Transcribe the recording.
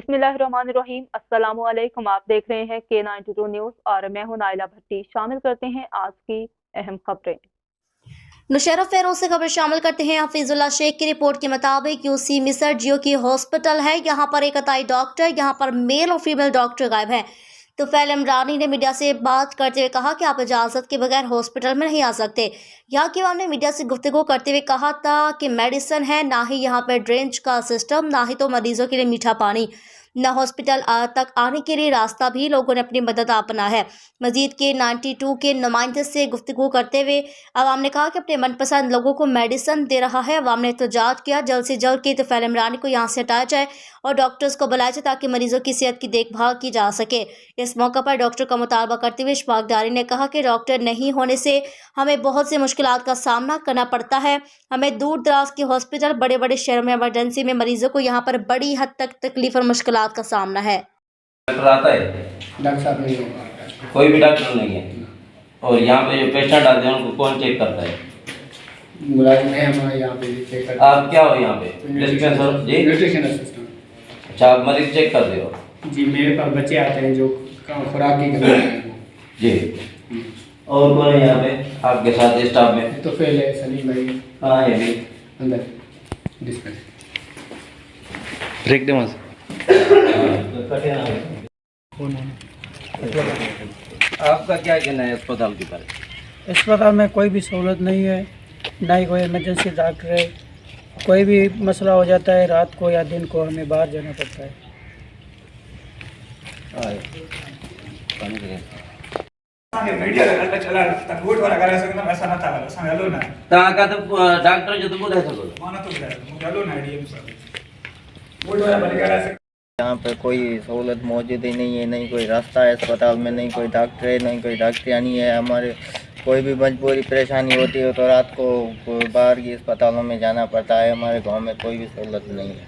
बिस्मिल्लाहिर्रहमानिर्रहीम। अस्सलामु अलैकुम। आप देख रहे हैं K92 न्यूज़ और मैं हूं नाइला भट्टी। शामिल करते हैं आज की अहम खबरें। नौशहरा फेरोज से खबर शामिल करते हैं। हफीजुल्लाह शेख की रिपोर्ट के मुताबिक यूसी मिसर जियो की हॉस्पिटल है। यहाँ पर एक अताई डॉक्टर, यहाँ पर मेल और फीमेल डॉक्टर गायब है। तुफैल इमरानी ने मीडिया से बात करते हुए कहा कि आप इजाज़त के बगैर हॉस्पिटल में नहीं आ सकते। यहाँ की ने मीडिया से गुफ्तगू करते हुए कहा था कि मेडिसिन है, ना ही यहाँ पर ड्रेंच का सिस्टम, ना ही तो मरीजों के लिए मीठा पानी, न हॉस्पिटल तक आने के लिए रास्ता भी लोगों ने अपनी मदद अपना है। मजीद के 92 के नुमाइंदे से गुफ्तगू करते हुए अवाम ने कहा कि अपने मनपसंद लोगों को मेडिसिन दे रहा है। अवाम ने एहतजाज किया जल्द से जल्द कि तुफैल इमरानी को यहाँ से हटाया जाए और डॉक्टर्स को बुलाया जाए ताकि मरीजों की सेहत की देखभाल की जा सके। इस मौके पर डॉक्टर का मुतालबा करते हुए इशफाक दारी ने कहा कि डॉक्टर नहीं होने से हमें बहुत सी मुश्किलात का सामना करना पड़ता है। हमें दूर दराज के हॉस्पिटल, बड़े बड़े शहरों में इमरजेंसी में मरीजों को यहाँ पर बड़ी हद तक तकलीफ और मुश्किलात का सामना है। डॉक्टर आता है? डॉक्टर साहब नहीं है, कोई भी डॉक्टर नहीं है। और यहाँ पे जो पेशेंट आते हैं उनको कौन चेक करता है? मुलाजिम है हमारे यहाँ पे चेक करते आप क्या हो यहाँ पे? डिस्पेंसर जी? Nutrition assistant. अच्छा, आप मरीज चेक करते हो? जी, मेरे पास बच्चे आते हैं जो खुराक की कमी है। जी। और कौन है यहाँ पे आपके साथ स्टाफ में? तो फेल है, सलीम भाई। हाँ, ये भी अंदर डिस्पेंस ब्रेक दे मत। आपका क्या कहना है अस्पताल के बारे में? अस्पताल में कोई भी सहूलत नहीं है, ना ही कोई इमरजेंसी डॉक्टर है। कोई भी मसला हो जाता है रात को या दिन को हमें बाहर जाना पड़ता है। तव्हां खां त डॉक्टर जो तो ॿुधाए सघो। यहाँ पर कोई सहूलत मौजूद ही नहीं है, नहीं कोई रास्ता है अस्पताल में, नहीं कोई डॉक्टर है, नहीं कोई डॉक्टरानी है। हमारे कोई भी मजबूरी परेशानी होती है तो रात को बाहर की अस्पतालों में जाना पड़ता है। हमारे गांव में कोई भी सहूलत नहीं है।